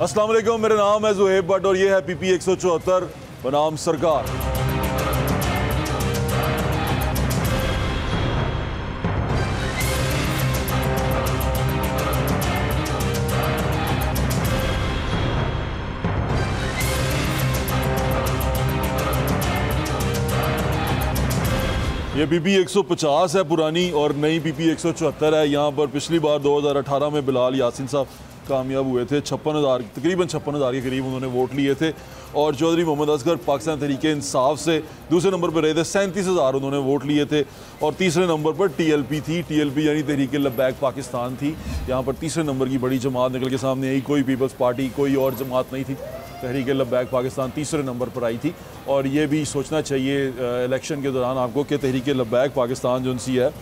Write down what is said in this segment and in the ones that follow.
अस्सलाम वालेकुम, मेरा नाम है ज़ुहैब भट्ट और ये है PP 174 बनाम सरकार। ये PP 150 है पुरानी और नई PP 174 है। यहाँ पर पिछली बार 2018 में बिलाल यासीन साहब कामयाब हुए थे। 56,000 तकरीबन 56,000 के करीब उन्होंने वोट लिए थे और चौधरी मोहम्मद असगर पाकिस्तान तहरीके इंसाफ से दूसरे नंबर पर रहे थे। 37,000 उन्होंने वोट लिए थे और तीसरे नंबर पर TLP थी। TLP यानी तहरीके लब्बैक पाकिस्तान थी। यहाँ पर तीसरे नंबर की बड़ी जमात निकल के सामने आई। कोई पीपल्स पार्टी कोई और जमात नहीं थी। तहरीके लब्बैक पाकिस्तान तीसरे नंबर पर आई थी और ये भी सोचना चाहिए इलेक्शन के दौरान आपको कि तहरीके लब्बैक पाकिस्तान जो सी है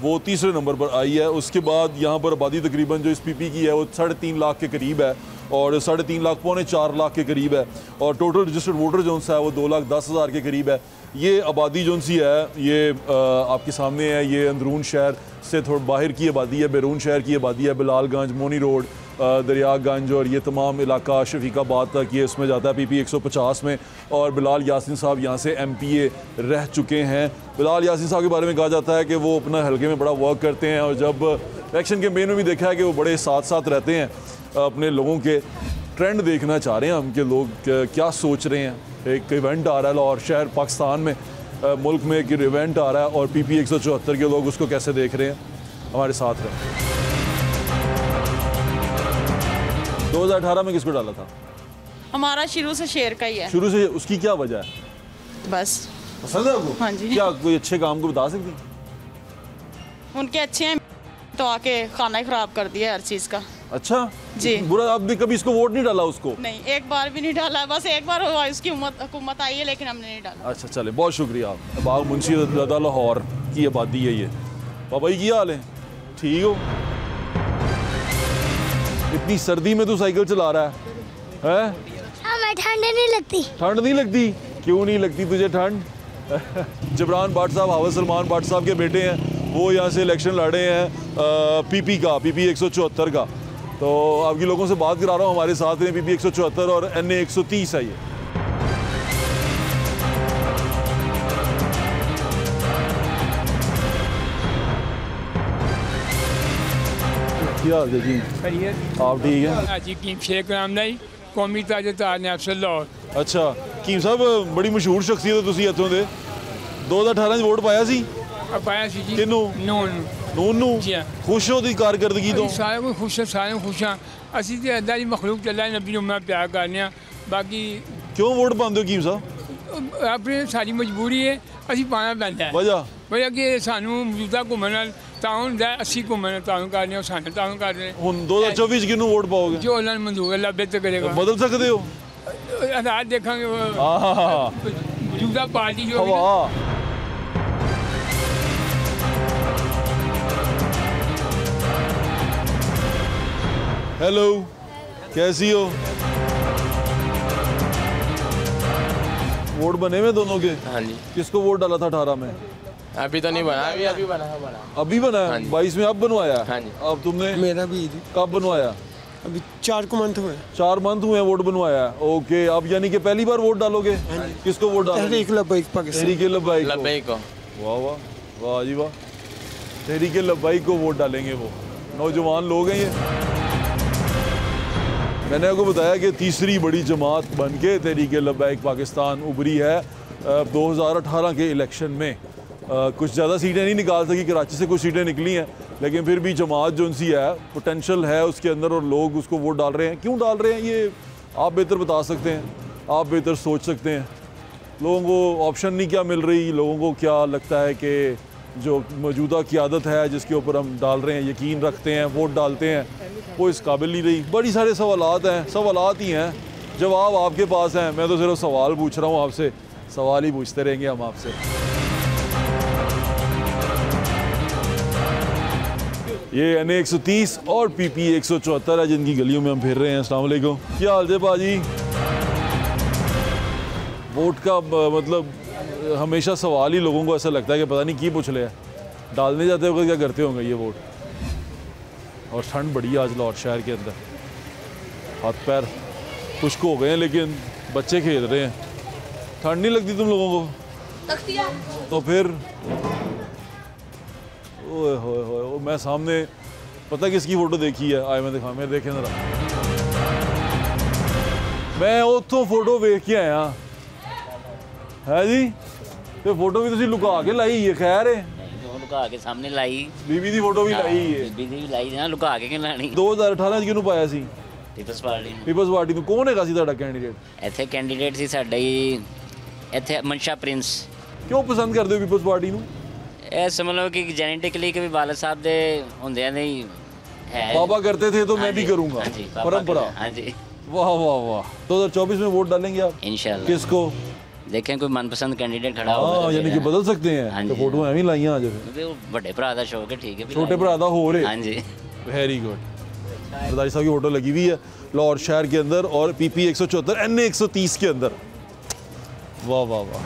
वो तीसरे नंबर पर आई है। उसके बाद यहाँ पर आबादी तकरीबन जो इस PP की है वो 3.5 लाख के करीब है और 3.5 लाख पौने 4 लाख के करीब है और टोटल रजिस्टर्ड वोटर जो सा है वो 2,10,000 के करीब है। ये आबादी जो सी है ये आपके सामने है। ये अंदरून शहर से थोड़ा बाहर की आबादी है, बैरून शहर की आबादी है। बिलालगंज, मोनी रोड, दरियागंज और ये तमाम इलाका शफीकाबाद तक ये उसमें जाता है PP 150 में। और बिलाल यासीन साहब यहाँ से MPA रह चुके हैं। बिलाल यासीन साहब के बारे में कहा जाता है कि वो अपना हल्के में बड़ा वर्क करते हैं और जब इलेक्शन कैंपेन में भी देखा है कि वो बड़े साथ साथ रहते हैं अपने लोगों के। ट्रेंड देखना चाह रहे हैं हम कि लोग क्या सोच रहे हैं। एक इवेंट आ रहा है लाहौर शहर पाकिस्तान में, मुल्क में एक इवेंट आ रहा है और PP 174 के लोग उसको कैसे देख रहे हैं। हमारे साथ रहे। 2018 में किसको डाला था? हमारा शुरू से शेर का ही है। शुरू से? उसकी क्या वजह है? बस पसंद है आपको? हाँ जी। क्या कोई अच्छे काम को बता सकती? उनके अच्छे हैं तो आके खाना ही खराब कर दिया हर चीज़ का। अच्छा जी। बुरा आपने कभी इसको वोट नहीं डाला उसको? नहीं, एक बार भी नहीं डाला। बस एक बार उसकी हुकूमत आई है लेकिन हमने नहीं डाला। अच्छा चले, बहुत शुक्रिया। बाग मुंशी लाहौर की आबादी है ये। बाबा जी की हाल है? ठीक हो? इतनी सर्दी में तू साइकिल चला रहा है? हमें ठंड नहीं लगती। ठंड नहीं लगती? क्यों नहीं लगती तुझे ठंड? जबरान भट्ट साहब हाफिज सलमान भट्ट साहब के बेटे हैं। वो यहाँ से इलेक्शन लड़े हैं PP 174 का। तो आपकी लोगों से बात करा रहा हूँ। हमारे साथ हैं PP 174 और NA 130 है ये। क्या हाल है जी? आप ठीक है? जी कीम शेख रामदाई कौमी ताजदार ने अफसर लाहौर। अच्छा कीम साहब बड़ी मशहूर शख्सियत है तुसी इत्थों दे। 2018 वोट पाया सी? पाया सी जी। किन्नू? नूनू। जी हाँ। खुश हो दी कारकर्दगी तो? सारे को खुश है, सारे खुश हैं। असी तो अल्लाह की मखलूक चला नबी नु मैं प्यार करने। बाकी क्यों वोट पाते हो कीम साहब? अपनी सारी मजबूरी है, असी पाना पैंदा है। वजह कि सानू मौजूदा घूमन नाल ताउन दा 80 घूमन ताउन करने और सानू ताउन कर रहे। हुन 2024 किन्नू वोट पाओगे? जो अल्लाह ने मंजूर अल्लाह बेहतर करेगा। बदल सकते हो? हालात देखेंगे। मौजूदा पार्टी जो हेलो, कैसी हो? वोट बने हुए दोनों के? हाँ जी। किसको वोट डाला था 18 में? अभी तो नहीं बना, अभी बना। अभी बना है? 22 में अब बनवाया? हाँ जी। अब तुमने? मेरा भी कब बनवाया? अभी 4 मंथ हुए। 4 मंथ हुए वोट बनवाया। ओके, अब यानी कि पहली बार वोट डालोगे? किसको वोट डालोगे? तहरीक लब्बैक पाकिस्तान। तहरीक लब्बैक को। वाह वाह वाह जी वाह। तहरीक लब्बैक को वोट डालेंगे वो नौजवान लोग हैं ये। मैंने आपको बताया कि तीसरी बड़ी जमात बन के तहरीक लब्बैक पाकिस्तान उभरी है 2018 के इलेक्शन में। कुछ ज़्यादा सीटें नहीं निकाल सकी, कराची से कुछ सीटें निकली हैं, लेकिन फिर भी जमात जो सी है पोटेंशल है उसके अंदर और लोग उसको वोट डाल रहे हैं। क्यों डाल रहे हैं ये आप बेहतर बता सकते हैं, आप बेहतर सोच सकते हैं। लोगों को ऑप्शन नहीं क्या मिल रही, लोगों को क्या लगता है कि जो मौजूदा क़ियादत है जिसके ऊपर हम डाल रहे हैं, यकीन रखते हैं, वोट डालते हैं, वो इस काबिल नहीं रही। बड़ी सारे सवालात हैं, सवालात ही हैं, जवाब आपके पास हैं। मैं तो सिर्फ सवाल पूछ रहा हूँ आपसे, सवाल ही पूछते रहेंगे हम आपसे। ये NA 130 और PP 174 है जिनकी गलियों में हम फिर रहे हैं। अस्सलाम वालेकुम, क्या हाल है बाजी? वोट का मतलब हमेशा सवाल ही लोगों को ऐसा लगता है कि पता नहीं की पूछ ले, डालने जाते हो क्या करते होंगे ये वोट। और ठंड बड़ी है आज लाहौर शहर के अंदर, हाथ पैर खुश्क हो गए हैं, लेकिन बच्चे खेल रहे हैं। ठंड नहीं लगती तुम लोगों को? लगती है। तो फिर ओए होए होए, मैं सामने पता किसकी फोटो देखी है? आए मैं दिखा, मेरे देखें जरा। मैं उतो फोटो वेख के आया है जी। ਤੇ ਫੋਟੋ ਵੀ ਤੁਸੀਂ ਲੁਕਾ ਕੇ ਲਾਈ ਹੈ? ਖੈਰ ਹੈ, ਲੁਕਾ ਕੇ ਸਾਹਮਣੇ ਲਾਈ। ਬੀਬੀ ਦੀ ਫੋਟੋ ਵੀ ਲਾਈ ਹੈ? ਬੀਬੀ ਦੀ ਵੀ ਲਾਈ ਨਾ, ਲੁਕਾ ਕੇ ਕਿਉਂ ਲਾਣੀ? 2018 ਚ ਕਿਹਨੂੰ ਪਾਇਆ ਸੀ? ਪੀਪਲਸ ਪਾਰਟੀ ਨੂੰ। ਪੀਪਲਸ ਪਾਰਟੀ ਨੂੰ ਕੌਣ ਹੈਗਾ ਸੀ ਤੁਹਾਡਾ ਕੈਂਡੀਡੇਟ? ਇੱਥੇ ਕੈਂਡੀਡੇਟ ਸੀ ਸਾਡਾ ਹੀ ਇੱਥੇ ਮਨਸ਼ਾ ਪ੍ਰਿੰਸ। ਕਿਉਂ ਪਸੰਦ ਕਰਦੇ ਹੋ ਪੀਪਲਸ ਪਾਰਟੀ ਨੂੰ? ਇਹ ਸਮਝ ਲਓ ਕਿ ਜੈਨੇਟਿਕਲੀ ਕਿ ਵੀ ਵਾਲਦ ਸਾਹਿਬ ਦੇ ਹੁੰਦਿਆਂ ਦੇ ਹੀ ਹੈ। बाबा करते थे तो मैं भी करूंगा, परंपरा। हाँ जी, वाह वाह वाह। 2024 में वोट डालेंगे आप? इंशाल्लाह। किसको? देखें कोई मनपसंद कैंडिडेट खड़ा हाँ, होगा यानी कि बदल सकते हैं। हाँ तो जी। फोटो एवं लाइया आज क्योंकि वो बड़े भरा का शौक है, ठीक है। छोटे भरा दा हो रहे। हाँ जी, वेरी गुड। सरदारी साहब की फोटो लगी हुई है लाहौर शहर के अंदर और PP 174 NA 130 के अंदर। वाह वाह वाह।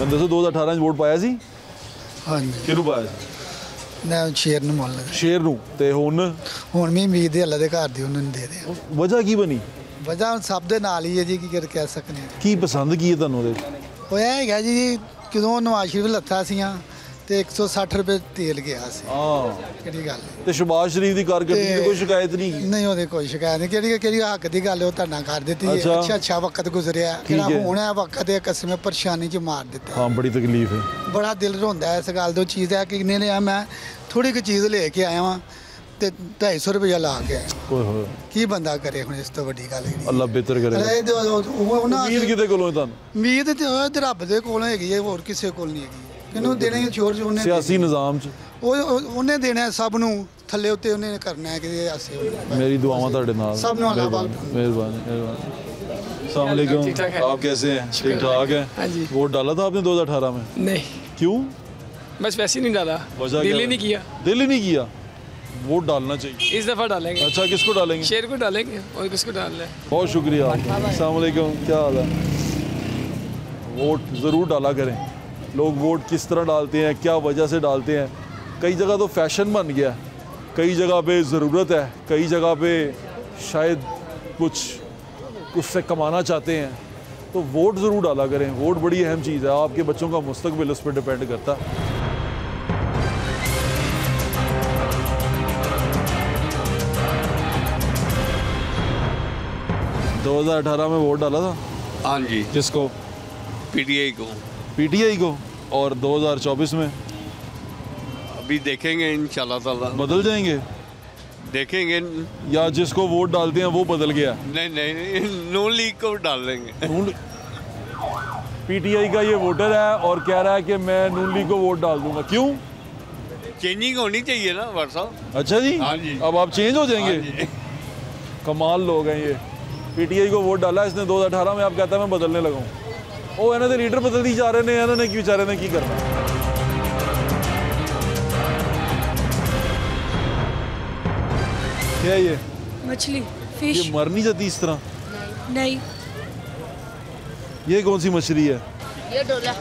मैं 2018 ਵੋਟ ਪਾਇਆ ਸੀ। ਹਾਂਜੀ ਕਿਹਨੂੰ ਪਾਇਆ ਸੀ? ਮੈਂ ਸ਼ੇਰ ਨੂੰ ਮੁੱਲ ਲੱਗਾ। ਸ਼ੇਰ ਨੂੰ। ਤੇ ਹੁਣ ਵੀ ਉਮੀਦ ਹੈ ਅੱਲਾ ਦੇ ਘਰ ਦੀ ਉਹਨਾਂ ਨੂੰ ਦੇ ਦੇ। ਵਜ੍ਹਾ ਕੀ ਬਣੀ? ਵਜ੍ਹਾ ਸਭ ਦੇ ਨਾਲ ਹੀ ਹੈ ਜੀ, ਕੀ ਕਰ ਕਹਿ ਸਕਦੇ ਹਾਂ। ਕੀ ਪਸੰਦ ਕੀ ਹੈ ਤੁਹਾਨੂੰ ਉਹਦੇ? ਉਹ ਇਹ ਹੈਗਾ ਜੀ, ਜਦੋਂ ਨਵਾਜ਼ ਸ਼ਰੀਫ ਲੱਥਾ ਸੀਆਂ ਤੇ 160 ਰੁਪਏ ਤੇਲ ਗਿਆ ਸੀ। ਹਾਂ, ਕਿਹੜੀ ਗੱਲ ਹੈ? ਤੇ ਸ਼ਬਾਜ਼ ਸ਼ਰੀਫ ਦੀ ਕਾਰਗੁਜ਼ਾਰੀ ਦੀ ਕੋਈ ਸ਼ਿਕਾਇਤ ਨਹੀਂ? ਨਹੀਂ, ਉਹਦੇ ਕੋਈ ਸ਼ਿਕਾਇਤ ਨਹੀਂ। ਕਿਹੜੀ ਹੱਕ ਦੀ ਗੱਲ ਹੈ, ਉਹ ਧਰਨਾ ਕਰ ਦਿੱਤੀ ਹੈ। ਅੱਛਾ ਵਕਤ ਗੁਜ਼ਰਿਆ, ਕਿਹੜਾ ਹੁਣ ਹੈ ਵਕਤ ਹੈ ਕਸਮੇ ਪਰੇਸ਼ਾਨੀ ਚ ਮਾਰ ਦਿੱਤਾ। ਹਾਂ, ਬੜੀ ਤਕਲੀਫ ਹੈ। ਬੜਾ ਦਿਲ ਰੋਂਦਾ ਇਸ ਗੱਲ ਤੋਂ। ਚੀਜ਼ ਹੈ ਕਿ ਨੇ ਮੈਂ ਥੋੜੀ ਕੁ ਚੀਜ਼ ਲੈ ਕੇ ਆਇਆ ਵਾਂ ਤੇ 250 ਰੁਪਇਆ ਲਾ ਕੇ ਆਇਆ। ਓਏ ਹੋਏ, ਕੀ ਬੰਦਾ ਕਰੇ ਹੁਣ? ਇਸ ਤੋਂ ਵੱਡੀ ਗੱਲ ਨਹੀਂ। ਅੱਲਾ ਬਿਹਤਰ ਕਰੇ। ਉਮੀਦ ਕਿਤੇ ਕੋਲੋਂ ਤੁਹਾਨੂੰ? ਉਮੀਦ ਤੇ ਉਹ ਰੱਬ ਦੇ ਕੋਲੋਂ ਹੈਗੀ ਹੈ, ਹੋਰ ਕਿਸੇ ਕੋਲ ਨਹੀਂ ਹੈਗੀ। ਕਿਹਨੂੰ ਦੇਣੇ ਚੋਰ ਜੋ ਉਹਨੇ ਸਿਆਸੀ ਨਿਜ਼ਾਮ ਚ ਉਹਨੇ ਦੇਣਾ ਸਭ ਨੂੰ, ਥੱਲੇ ਉੱਤੇ ਉਹਨੇ ਕਰਨਾ ਹੈ ਕਿ ਆਸੇ। मेरी दुआवां ਤੁਹਾਡੇ ਨਾਲ। सब ने अल्लाह पाक। मेहरबानी मेहरबानी। अस्सलाम वालेकुम, आप कैसे हैं? ठीक ठाक हैं? हाँ जी। वोट डाला था आपने 2018 में? नहीं, क्यों? बस वैसे ही नहीं डाला, वजह दिल क्या ही है? नहीं किया। दिल ही नहीं किया। वोट डालना चाहिए। इस दफ़ा डालेंगे। अच्छा, किसको डालेंगे? शेर को डालेंगे और किसको डाल रहे हैं। बहुत शुक्रिया। अस्सलाम वालेकुम, क्या हाल है? वोट ज़रूर डाला करें। लोग वोट किस तरह डालते हैं, क्या वजह से डालते हैं? कई जगह तो फैशन बन गया, कई जगह पे ज़रूरत है, कई जगह पे शायद कुछ उससे कमाना चाहते हैं। तो वोट ज़रूर डाला करें। वोट बड़ी अहम चीज़ है, आपके बच्चों का मुस्तकबिल उस पर डिपेंड करता है। 2018 में वोट डाला था? हाँ जी, किसको? पीटीआई को। PTI को। और 2024 में अभी देखेंगे इंशाल्लाह ताला। बदल जाएंगे? देखेंगे। या जिसको वोट डालते हैं वो बदल गया? नहीं नहीं नहीं, नून लीग को डाल देंगे। PTI का ये वोटर है और कह रहा है कि मैं नून लीग को वोट डाल दूंगा। क्यों? चेंजिंग होनी चाहिए ना वर्ष साहब। अच्छा जी, हाँ जी। अब आप चेंज हो जाएंगे? हाँ जी। कमाल लोग हैं ये। PTI को वोट डाला इसने 2018 में, आप कहता है मैं बदलने लगा हूँ। ਉਹ ਇਹਨਾਂ ਦੇ ਲੀਡਰ ਬਦਲਦੀ ਜਾ ਰਹੇ ਨੇ, ਇਹਨਾਂ ਨੇ ਕੀ ਵਿਚਾਰੇ ਨੇ ਕੀ ਕਰਨਾ? क्या है ये? मछली, फिश। ये मर नहीं जाती इस तरह? नहीं। ये कौन सी मछली है? ये डोला।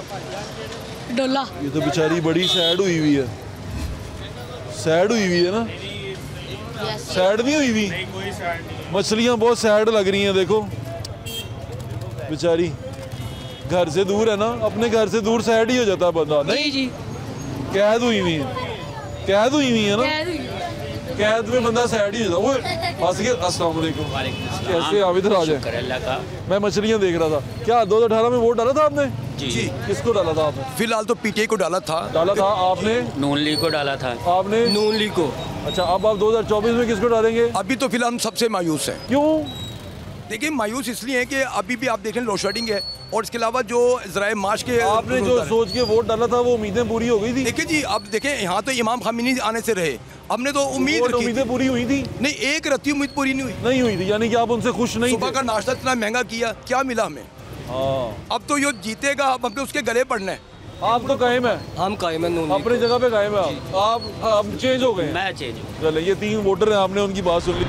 डोला। ये तो बेचारी बड़ी सैड हुई हुई है। सैड हुई हुई है ना? सैड नहीं हुई हुई? मछलियाँ बहुत सैड लग रही हैं, देखो बेचारी। घर से दूर है ना, अपने घर से दूर सैड ही हो जाता है बंदा। नहीं जी, कैद हुई हुई है। कैद हुई हुई है ना? कैद में बंदा सैड ही हो जाता है। फंस गया। अस्सलाम वालेकुम। कैसे आप इधर आ जाए? मैं मछलियाँ देख रहा था। क्या 2018 में वोट डाला था आपने? जी। किसको डाला था आपने? फिलहाल तो पीटीआई को डाला था। डाला था आपने? नून लीग को डाला था। आपने? नून लीग को। अच्छा, अब आप 2024 में किसको डालेंगे? अभी तो फिलहाल हम सबसे मायूस हैं। क्यों? देखिए, मायूस इसलिए है कि अभी भी आप देख रहे हैं लोड शेडिंग है, और इसके अलावा जो ज़राए माश के आपने जो सोच के वोट डाला था वो उम्मीदें पूरी हो गई थी? देखिए जी, अब देखें यहाँ तो इमाम खामिनी आने से रहे, हमने तो उम्मीदें पूरी हुई थी? नहीं, एक रत्ती उम्मीद पूरी नहीं हुई थी। यानी कि आप उनसे खुश नहीं थे? सुबह का नाश्ता इतना महंगा किया, क्या मिला हमें? हाँ। अब तो ये जीतेगा, अब हमने उसके गले पड़ना है। आप तो कायम है? हम कायम है, अपनी जगह पे कायम है। आप चेंज हो गए? मैं चेंज हूँ। चले, ये 3 वोटर हैं, आपने उनकी बात सुन ली।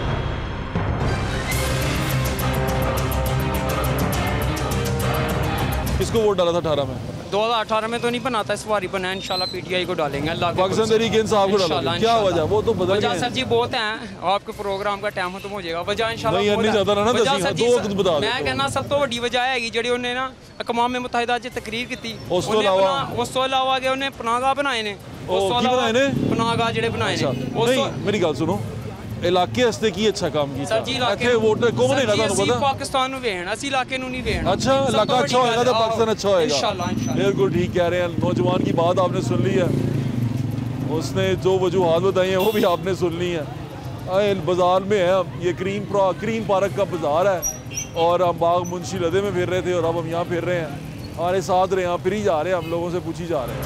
किसको वोट डाला था 18 में? 2018 में तो नहीं बना था, इस बार ही बना है। इंशाल्लाह पीटीआई को डालेंगे, अल्लाह के पाकिस्तान तहरीक इंसाफ को डालेंगे। क्या वजह? वो तो बदल गए सर जी बहुत हैं, आपके प्रोग्राम का टाइम खत्म हो जाएगा। वजह इंशाल्लाह नहीं ज्यादा ना वजह सर जी, दो बता दो। मैं कहना सब तो बड़ी वजह है ਜਿਹੜੀ ਉਹਨੇ ਨਾ ਅਕਵਾਮ ਮੁਤਹਿਦਾ 'ਚ ਤਕਰੀਰ ਕੀਤੀ। ਉਸ ਤੋਂ ਇਲਾਵਾ ਕਿ ਉਹਨੇ ਪਨਾਹਗਾਹ ਬਣਾਏ ਨੇ, ਉਸ ਤੋਂ ਇਲਾਵਾ ਪਨਾਹਗਾਹ ਜਿਹੜੇ ਬਣਾਏ ਨੇ। ਨਹੀਂ ਮੇਰੀ ਗੱਲ ਸੁਣੋ, ਇਲਾਕੇ ਵਾਸਤੇ ਕੀ ਅੱਛਾ ਕੰਮ ਕੀਤਾ? ਸਰ ਜੀ ਇੱਥੇ ਵੋਟ ਕੌਣ ਹੈ ਨਾ ਤੁਹਾਨੂੰ ਪਤਾ? ਪਾਕਿਸਤਾਨ ਨੂੰ ਵੇਖਣ, ਅਸੀਂ ਇਲਾਕੇ ਨੂੰ ਨਹੀਂ ਵੇਖਣ। अच्छा इलाका अच्छा होगा तो पाकिस्तान अच्छा होगा इंशाल्लाह। बिल्कुल ठीक कह रहे हैं नौजवान की बात आपने सुन ली है, उसने जो वजूहात बताई हैं वो भी आपने सुन ली हैं। बाज़ार में है ये क्रीम पार्क का बाज़ार है और हम बाग मुंशी लदे में फिर रहे थे और अब हम यहाँ फिर रहे हैं, हमारे साथ रहे, यहाँ फिर ही जा रहे हैं, हम लोगों से पूछी जा रहे हैं।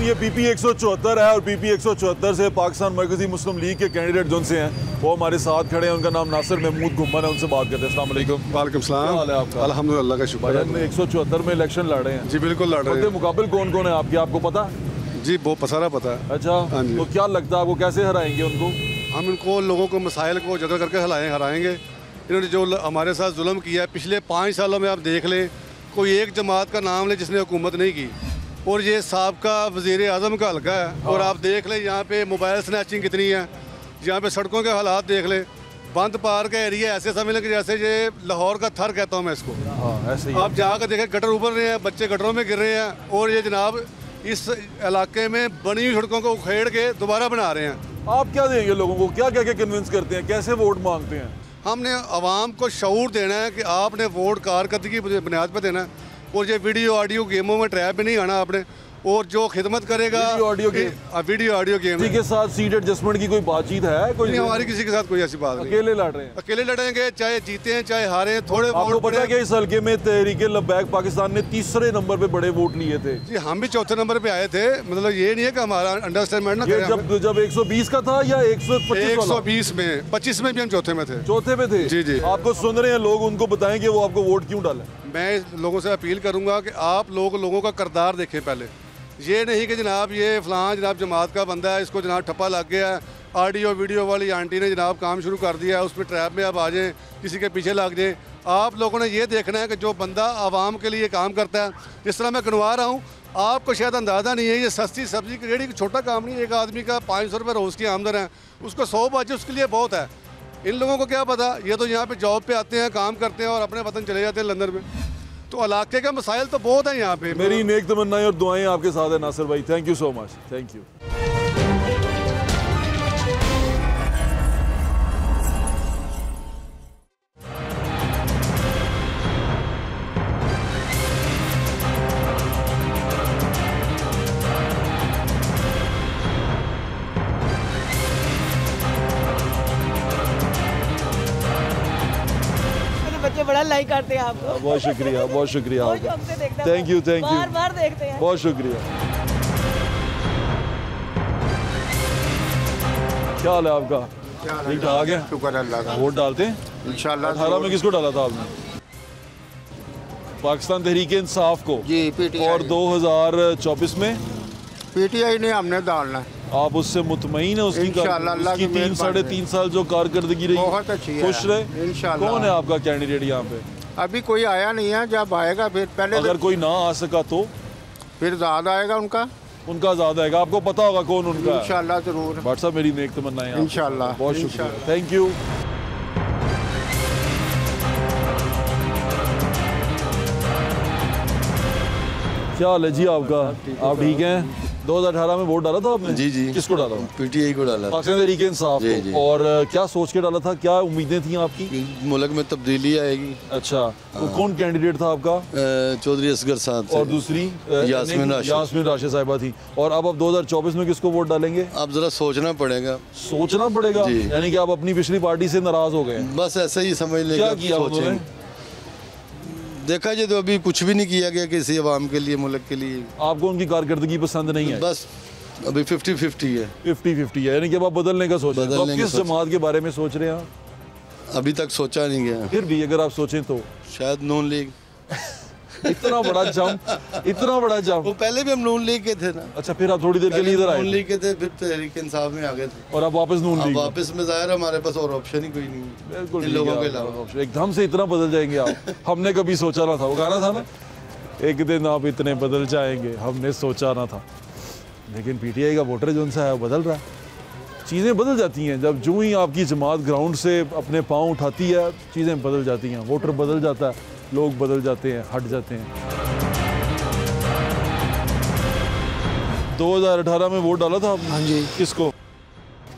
ये पीपी 174 है और पीपी 174 से पाकिस्तान मरकजी मुस्लिम लीग के कैंडिडेट जो से हैं वो हमारे साथ खड़े हैं। उनका नाम नासिर महमूद घुम्मन है, उनसे बात करते हैं। अस्सलाम वालेकुम। वालेकुम सलाम। क्या हाल है आपका? अल्हम्दुलिल्लाह का शुक्र है। 174 में इलेक्शन लड़ रहे हैं। जी बिल्कुल लड़ रहे हैं। मुकाबले कौन कौन है आपके, आपको पता? जी बहुत सारा पता है। अच्छा, तो क्या लगता है आपको कैसे हराएंगे उनको? हम इनको लोगों को मसाइल को जगह करके हराएंगे। इन्होंने जो हमारे साथ जुल्म किया है पिछले 5 सालों में, आप देख लें कोई एक जमात का नाम ले जिसने हुकूमत नहीं की, और ये साबका वज़ीर आज़म का हल्का है। और आप देख लें यहाँ पे मोबाइल स्नैचिंग कितनी है, यहाँ पे सड़कों के हालात देख लें। बंद पार का एरिया ऐसे समझ लें कि जैसे ये लाहौर का थर कहता हूँ मैं इसको। ऐसे ही आप जहाँ का देखें गटर उबर रहे हैं, बच्चे गटरों में गिर रहे हैं, और ये जनाब इस इलाके में बनी हुई सड़कों को उखेड़ के दोबारा बना रहे हैं। आप क्या देंगे लोगों को, क्या क्या कन्विंस करते हैं, कैसे वोट मांगते हैं? हमने आवाम को शऊर देना है कि आपने वोट कारकर्दगी की बुनियाद पर देना है, और ये वीडियो ऑडियो गेमों में ट्रैप भी नहीं आना आपने, और जो खिदमत करेगा वीडियो ऑडियो गेम के साथ सीट एडजस्टमेंट की कोई बातचीत है? कोई नहीं, हमारी किसी के साथ कोई ऐसी बात नहीं। अकेले लड़ रहे हैं? अकेले लड़ेंगे, चाहे जीते हैं चाहे हारे। थोड़े आपको पता है कि इस हल्के में तहरीक लब्बैक पाकिस्तान ने 3रे नंबर पे बड़े वोट लिए थे? जी हम भी 4थे नंबर पे आए थे। मतलब ये नहीं है कि हमारा अंडरस्टैंडमेंट ना करें। जब 120 का था या 120 में 25 में भी हम चौथे में थे। चौथे पे थे? जी जी। आपको सुन रहे हैं लोग, उनको बताएं कि वो आपको वोट क्यों डालें। मैं लोगों से अपील करूंगा कि आप लोगों का किरदार देखें पहले। ये नहीं कि जनाब ये फ़लाँ जनाब जमात का बंदा है, इसको जनाब ठप्पा लग गया है, ऑडियो वीडियो वाली आंटी ने जनाब काम शुरू कर दिया है, उस पर ट्रैप में आप आ जाएँ, किसी के पीछे लग जाएँ। आप लोगों ने ये देखना है कि जो बंदा आवाम के लिए काम करता है, जिस तरह मैं कनवा रहा हूँ, आपको शायद अंदाज़ा नहीं है, ये सस्ती सब्जी की रेहड़ी छोटा काम नहीं है। एक आदमी का 500 रुपये रोज़ की आमदन है, उसको 100 बचे उसके लिए बहुत है। इन लोगों को क्या पता, ये तो यहाँ पे जॉब पे आते हैं, काम करते हैं और अपने वतन चले जाते हैं लंदन में। तो इलाके का मसाइल तो बहुत है यहाँ पे। मेरी नेक तमन्नाएं और दुआएं आपके साथ है नासिर भाई। Thank you so much. Thank you. बच्चे बड़ा लाइक करते हैं आपको। बहुत शुक्रिया, बहुत शुक्रिया। थैंक यू, थैंक यू, बार देखते हैं। बहुत शुक्रिया। क्या हाल है आपका? ठीक ठाक है, शुक्र अल्लाह का। वोट डालते हैं इंशाल्लाह। 18 में किसको डाला था आपने? पाकिस्तान तहरीक इंसाफ को। जी पीटीआई। और 2024 में पीटीआई ने हमने डालना है। आप उससे मुतमईन है? उसकी 3 साढ़े 3 साल जो कारकर्दगी रही बहुत अच्छी है, खुश रहे इंशाल्लाह। कौन है आपका कैंडिडेट यहाँ पे? अभी कोई आया नहीं है, जब आएगा फिर पहले। अगर कोई ना आ सका तो फिर ज़्यादा आएगा उनका ज़्यादा आएगा। आपको पता होगा कौन उनका? इंशाल्लाह जरूर। भाट साहब मेरी नेक तमन्नाएं इंशाल्लाह। बहुत शुक्रिया, थैंक यू। क्या हाल है जी आपका? आप ठीक हैं? 2018 में वोट डाला था आपने? जी जी। किसको डाला? पीटीआई को डाला। पाकिस्तान तहरीक इंसाफ को। और क्या सोच के डाला था, क्या उम्मीदें थी आपकी? मुल्क में तब्दीली आएगी। अच्छा, तो कौन कैंडिडेट था आपका? चौधरी असगर साहब। और दूसरी यास्मीन राशिद साहिबा थी। और अब 2024 में किसको वोट डालेंगे? अब जरा सोचना पड़ेगा। सोचना पड़ेगा? यानी कि आप अपनी पिछली पार्टी से नाराज हो गए? बस ऐसा ही समझ लें। क्या किया उन्होंने? देखा जाए तो अभी कुछ भी नहीं किया गया किसी अवाम के लिए, मुल्क के लिए। आपको उनकी कारकर्दगी पसंद नहीं है? बस अभी 50-50 है। 50-50 है, यानी कि अब आप बदलने का सोच रहे हैं। तो किस जमात के बारे में सोच रहे हैं आप? अभी तक सोचा नहीं गया। फिर भी अगर आप सोचें तो शायद नून लीग। इतना बड़ा जंप। वो पहले भी हम नून लीग के थे ना। अच्छा, फिर आप थोड़ी देर के लिए इधर आए? नून लीग के थे, फिर तहरीक इंसाफ में आ गए थे। और अब वापस नून लीग? वापस में ज़ाहिर है हमारे पास और ऑप्शन ही कोई नहीं, बिल्कुल इन लोगों के अलावा। एकदम से इतना बदल जाएंगे आप? हमने कभी सोचा ना था, वो गाना था ना, एक दिन आप इतने बदल जाएंगे, हमने सोचा ना था। लेकिन पीटीआई का वोटर जो है वो बदल रहा है, चीज़ें बदल जाती हैं। जब जो ही आपकी जमात ग्राउंड से अपने पाँव उठाती है, चीज़ें बदल जाती हैं, वोटर बदल जाता है, लोग बदल जाते हैं, हट जाते हैं। 2018 में वोट डाला था आपने? हाँ जी। किसको?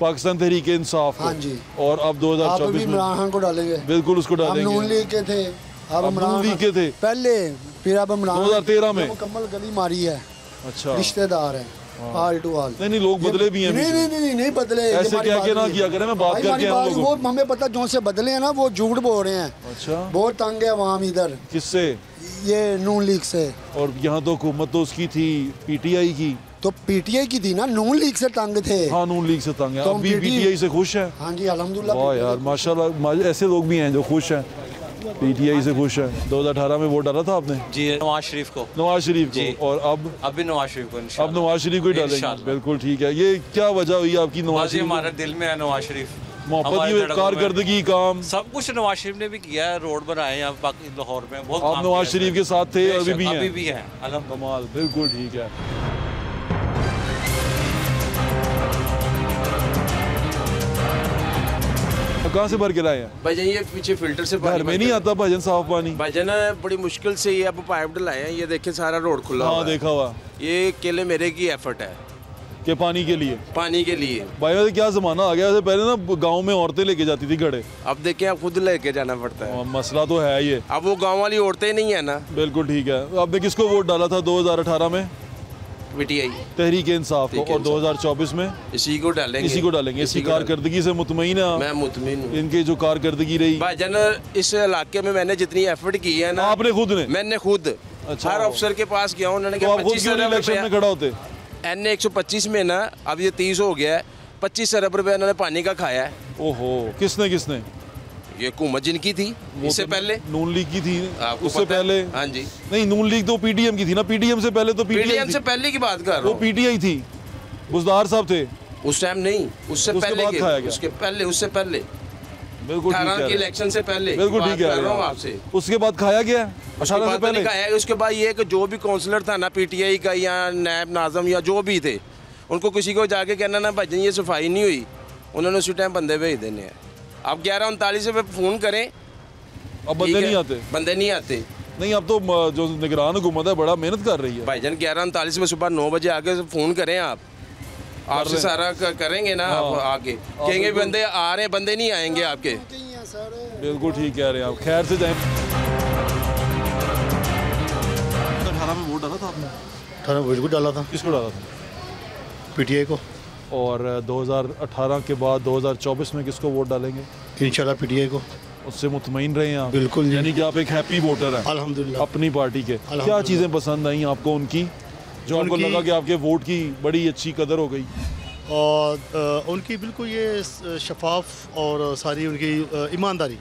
पाकिस्तान तहरीक इंसाफ को? हाँ जी। और अब 2024 में इमरान खान को डालेंगे? बिल्कुल उसको डालेंगे। हम नून लीग के थे, अब नून लीग के थे पहले, फिर अब इमरान 2013 में मुकम्मल गली मारी है। अच्छा, रिश्तेदार हैं हाल टू हाल। नहीं लोग बदले भी हैं। नहीं बदले, ऐसे क्या के ना किया करें, मैं बात करके आऊं लोगों। वो हमें पता जो से बदले हैं ना, वो झूठ बोल रहे हैं। अच्छा, बहुत तंग है अवाम इधर। किससे? ये नून लीग से। और यहाँ तो हुकूमत तो उसकी थी पीटीआई की। तो पीटीआई की थी ना, नून लीग से तंग थे। हाँ, नून लीग से तंग है। तो अभी पीटीआई से खुश है? हाँ जी, अल्हम्दुलिल्लाह। वाह यार, माशाल्लाह, ऐसे लोग भी हैं जो खुश हैं, पीटीआई से खुश है। 2018 में वोट डाला था आपने? जी, नवाज शरीफ को। नवाज शरीफ को। और अब भी नवाज शरीफ को इंशाल्लाह। अब नवाज शरीफ को ही डालेंगे? बिल्कुल ठीक है। ये क्या वजह हुई आपकी नवाज शरीफ? हमारे दिल में है नवाज शरीफ। मोहब्बत की कारकर्दगी, काम सब कुछ नवाज शरीफ ने भी किया है, रोड बनाए हैं बाकी लाहौर में बहुत। आप नवाज शरीफ के साथ थे? अभी भी हैं? कमाल, बिल्कुल ठीक है। कहाँ से भर के लाए हैं भाईजान? ये पीछे फिल्टर से घर में नहीं आता भाईजान साफ पानी? भाईजान बड़ी मुश्किल से ये अब पाइप डलाए हैं, ये देखे सारा रोड खुला हुआ है। देखा हुआ। ये केले मेरे की एफर्ट है कि पानी के लिए भाई, क्या जमाना आ गया। पहले ना गांव में औरतें लेके जाती थी घड़े, अब देखें आप खुद लेके जाना पड़ता है। मसला तो है ये, अब वो गांव वाली औरतें नहीं है ना। बिल्कुल ठीक है। आपने किसको वोट डाला था 2018 में? पीटीआई तहरीक इंसाफ को। और 2024 में इसी को डालेंगे। इसकी कारकर्दगी से मुतमईन है? मैं मुतमईन हूं। इनकी जो कारकर्दगी रही भाईजान, इस इलाके में मैंने जितनी एफर्ट की है ना। आपने खुद ने? मैंने खुद। अच्छा। हर अफसर के पास गया, उन्होंने कहा 25 इलेक्शन में खड़ा होते। NA 125 में ना, अब ये 30 हो गया है, 25 अरब रुपया उन्होंने पानी का खाया है। ओहो, किसने? ये हुकूमत जिनकी थी, इससे पहले नून लीग की थी, उससे पहले। हाँ जी। नहीं, नून लीग तो पीडीएम की थी ना। पीडीएम से पहले तो पीडीएम से पहले की बात कर रहा हूं। वो पीटीआई थी, बुज़दार साहब थे उस टाइम। नहीं, उससे पहले उससे पहले बिल्कुल 18 के इलेक्शन से पहले। बिल्कुल ठीक है आपसे। उसके बाद खाया गया 18 से पहले खाया। उसके बाद ये कि जो भी काउंसलर था ना पीटीआई का या नैब नाज़म या जो भी थे, उनको किसी को जाके कहना ना भाईजान ये सफाई नहीं हुई, उन्होंने उसी टाइम बंदे भेज देने हैं। आप 11:39 पे फ़ोन करें, अब बंदे नहीं आते। नहीं, अब तो जो निगरान हुकूमत है बड़ा मेहनत कर रही है भाईजान। 11:39 में सुबह 9 बजे आके फ़ोन करें, आपसे सारा करेंगे ना। आप आके कहेंगे बंदे आ रहे हैं, बंदे नहीं आएंगे आपके। बिल्कुल ठीक कह रहे हैं आप। खैर से जाएं। 18 में वोट डाला था आपने? 18 में बिल्कुल डाला था। किसको डाला था? पीटीआई को। और 2018 के बाद 2024 में किसको वोट डालेंगे? इंशाल्लाह पीटीआई को। उससे मुतमईन रहे हैं आप? बिल्कुल। यानी कि आप एक हैप्पी वोटर हैं? अल्हम्दुलिल्लाह। अपनी पार्टी के क्या चीज़ें पसंद आई आपको उनकी, जो आपको लगा कि आपके वोट की बड़ी अच्छी कदर हो गई? और उनकी बिल्कुल ये शफाफ और सारी उनकी ईमानदारी।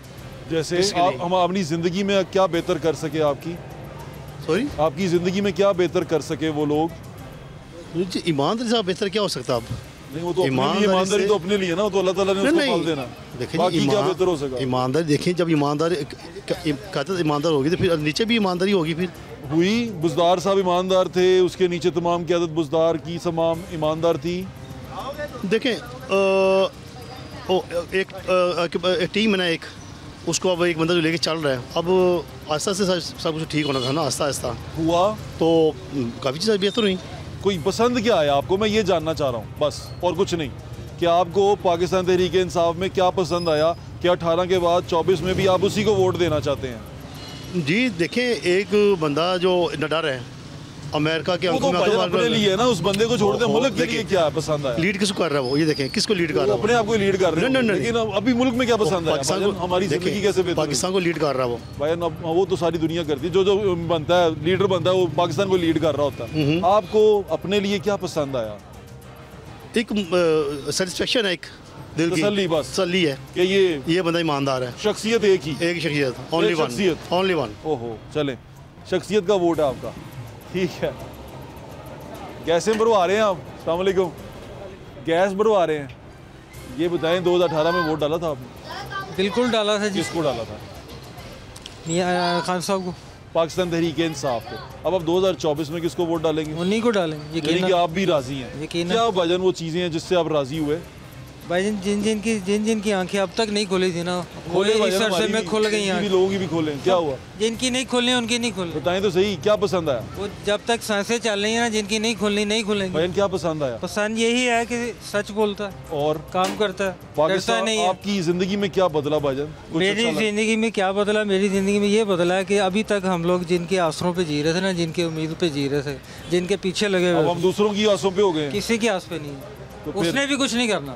जैसे हम अपनी ज़िंदगी में क्या बेहतर कर सके आपकी? सॉरी, आपकी ज़िंदगी में क्या बेहतर कर सके वो लोग? ईमानदारी से बेहतर क्या हो सकता अब? नहीं, वो तो ईमानदारी तो अपने लिए ना, वो तो अल्लाह ताला ने उसको फल देना। देखिए, बाकी क्या बेहतर हो सका? ईमानदारी देखिए, जब ईमानदारी कहते ईमानदार होगी तो फिर नीचे भी ईमानदारी होगी। फिर हुई, बुज़दार साहब ईमानदार थे, उसके नीचे तमाम क़यादत बुज़दार की तमाम ईमानदार थी। देखें, एक टीम है ना, एक उसको अब एक बंदा जो लेके चल रहा है, अब आस्ता से सब कुछ ठीक होना था ना, आस्ता आस्ता हुआ तो काफ़ी चीज़ें बेहतर हुई। कोई पसंद क्या है आपको, मैं ये जानना चाह रहा हूँ बस, और कुछ नहीं, कि आपको पाकिस्तान तहरीक इंसाफ में क्या पसंद आया कि 18 के बाद 24 में भी आप उसी को वोट देना चाहते हैं? जी देखें, एक बंदा जो निडर है अमेरिका के तो अपने लिए ना, उस बंदे को छोड़ दे, मुल्क के लिए क्या पसंद है? लीड किसको कर रहा है वो, ये देखें किसको लीड कर रहा है? अपने आप को लीड कर रहे हैं। लेकिन अभी मुल्क में क्या पसंद है? पाकिस्तान को, हमारी जिंदगी कैसे बेहतर? पाकिस्तान को लीड कर रहा है वो भाई। वो तो सारी दुनिया करती है, जो बनता है लीडर बनता है वो पाकिस्तान को लीड कर रहा होता है। आपको अपने लिए क्या पसंद आया? एक सेटिस्फेक्शन है, एक दिल की तसल्ली है कि ये बंदा ईमानदार है। शख्सियत एक ही शख्सियत, ओनली वन। ओहो, चलें शख्सियत का वोट है आपका, ठीक है। गैसें भरवा रहे हैं आप, अस्सलाम वालेकुम, गैस भरवा रहे हैं, ये बताएं 2018 में वोट डाला था आपने? बिल्कुल डाला था। किसको डाला था? मियां खान साहब को, पाकिस्तान तहरीक इंसाफ को। अब 2024 में किसको वोट डालेंगे? उन्हीं को डालेंगे। यानी कि आप भी राजी हैं? क्या भाईजान वो चीज़ें हैं जिससे आप राजी हुए? भाईजान जिन की आंखें अब तक नहीं खोली थी ना, खोले इस अरसे में खुल गई हैं। लोगों की भी खोलें, क्या हुआ? जिनकी नहीं खोलनी उनकी नहीं खोल। बताएं तो सही, क्या पसंद आया? वो जब तक सांसें चल रही हैं ना, जिनकी नहीं खोलनी नहीं खुलेंगी। भाईजान क्या पसंद आया? पसंद यही है कि सच बोलता है और काम करता है, डरता नहीं है। आपकी जिंदगी में क्या बदला भाईजान? मेरी जिंदगी में क्या बदला? मेरी जिंदगी में ये बदला है कि अभी तक हम लोग जिनके आसरों पे जी रहे थे ना, जिनके उम्मीद पे जी रहे थे, जिनके पीछे लगे हुए, हम दूसरों की आसों पे हो गए। किसी की आस पे नहीं। उसने भी कुछ नहीं करना,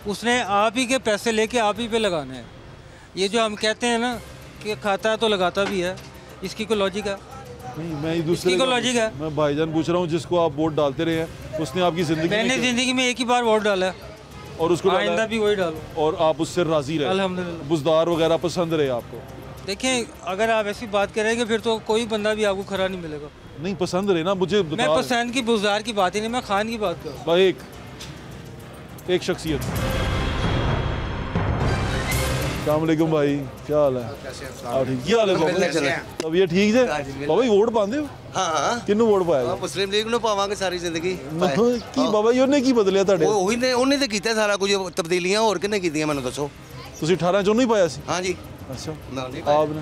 उसने आप ही के पैसे लेके आप ही पे लगाने हैं। ये जो हम कहते हैं ना कि खाता है तो लगाता भी है, इसकी कोई लॉजिक है? नहीं, मैं दूसरे को लॉजिक है। मैं भाईजान पूछ रहा हूँ, जिसको आप वोट डालते रहे हैं, उसने आपकी जिंदगी मैंने जिंदगी में एक ही बार वोट डाला है और उसको आइंदा भी वही डालो, और आप उससे राजी रहे? अल्हम्दुलिल्लाह। बुज़दार वगैरह पसंद रहे आपको? देखें, अगर आप ऐसी बात करेंगे फिर तो कोई बंदा भी आपको खरा नहीं मिलेगा। नहीं, पसंद रहे ना मुझे। मैं पसंद की बुज़दार की बात ही नहीं, मैं खान की बात कर रहा हूँ। एक शख्सियत। अस्सलाम वालेकुम भाई, क्या हाल है? क्या हाल है बाबा? अब ये ठीक है बाबा, वोट पाते हो? हाँ, किन्नू वोट पाएगा? मुस्लिम लीग ਨੂੰ ਪਾਵਾਂਗੇ ਸਾਰੀ ਜ਼ਿੰਦਗੀ। ਕੀ ਬਾਬਾ ਜੀ ਉਹਨੇ ਕੀ ਬਦਲਿਆ ਤੁਹਾਡੇ? ਉਹਨੇ ਤੇ ਕੀਤਾ ਸਾਰਾ ਕੁਝ ਤਬਦੀਲੀਆਂ, ਹੋਰ ਕਿਹਨੇ ਕੀਤੀਆਂ ਮੈਨੂੰ ਦੱਸੋ। ਤੁਸੀਂ 18 ਚੋਂ ਨਹੀਂ ਪਾਇਆ ਸੀ? ਹਾਂਜੀ। ਅੱਛਾ, आपने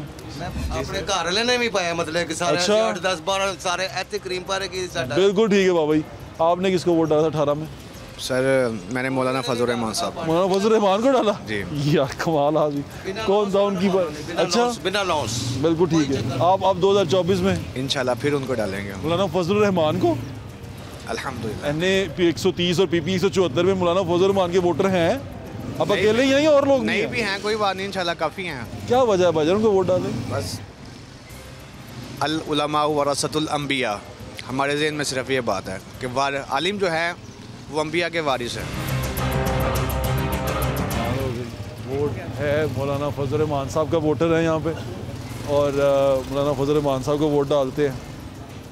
ਆਪਣੇ ਘਰ ਵਾਲੇ ਨੇ ਵੀ ਪਾਇਆ, मतलब कि सारे 8 10 12 सारे ਇੱਥੇ ਕਰੀਮ ਪਾਰੇ ਕੀ ਸਾਡਾ। बिल्कुल ठीक है बाबा जी। आपने किसको वोट डाला था 18 में? सर मैंने मौलाना फजल रहमान साहब। मौलाना फजल रहमान को डाला जी? यार कमाल आदमी। कौन था उनकी अच्छा, बिना लॉस। बिल्कुल ठीक है। आप 2024 में इंशाल्लाह फिर उनको डालेंगे। मौलाना फजल रहमान को अल्हम्दुलिल्लाह। एनए 130 और पीपी 174 में मौलाना फजल रहमान के वोटर हैं। अब अकेले ही हैं या और लोग नहीं भी हैं? कोई बात नहीं, इंशाल्लाह काफ़ी हैं। क्या वजह है भाईजान उनको वोट डालें? बस अल उलमा वरसतुल अंबिया, हमारे ज़हन में सिर्फ ये बात है कि आलिम जो है वो अंबिया के वारिस है। वोट है, मौलाना फजल रहमान साहब का वोटर है यहाँ पे, और मौलाना फजल रहमान साहब को वोट डालते हैं।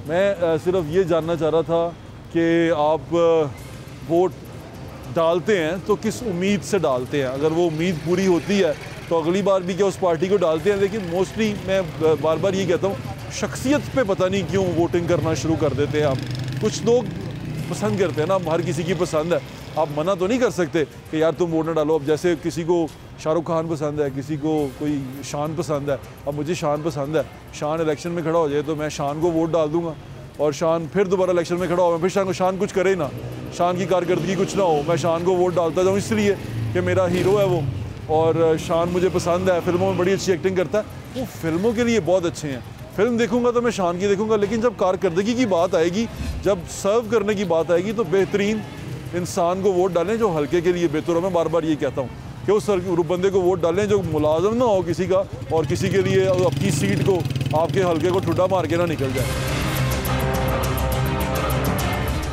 मैं सिर्फ ये जानना चाह रहा था कि आप वोट डालते हैं तो किस उम्मीद से डालते हैं? अगर वो उम्मीद पूरी होती है तो अगली बार भी क्या उस पार्टी को डालते हैं? लेकिन मोस्टली मैं बार बार ये कहता हूँ, शख्सियत पे पता नहीं क्यों वोटिंग करना शुरू कर देते हैं आप। कुछ लोग पसंद करते हैं ना, हर किसी की पसंद है, आप मना तो नहीं कर सकते कि यार तुम वोट ना डालो। अब जैसे किसी को शाहरुख खान पसंद है, किसी को कोई शान पसंद है। अब मुझे शान पसंद है, शान इलेक्शन में खड़ा हो जाए तो मैं शान को वोट डाल दूंगा, और शान फिर दोबारा इलेक्शन में खड़ा हो, फिर शान कुछ करे ना, शान की कारकर्दगी कुछ ना हो, मैं शान को वोट डालता जाऊँ इसलिए कि मेरा हीरो है वो, और शान मुझे पसंद है, फिल्मों में बड़ी अच्छी एक्टिंग करता है। वो फिल्मों के लिए बहुत अच्छे हैं, फिल्म देखूंगा तो मैं शान की देखूंगा, लेकिन जब कारकर्दगी की बात आएगी, जब सर्व करने की बात आएगी, तो बेहतरीन इंसान को वोट डालें जो हल्के के लिए बेहतर हो। मैं बार बार ये कहता हूँ कि उस बंदे को वोट डालें जो मुलाजम ना हो किसी का, और किसी के लिए अपनी सीट को, आपके हल्के को ठुड्डा मार के ना निकल जाए।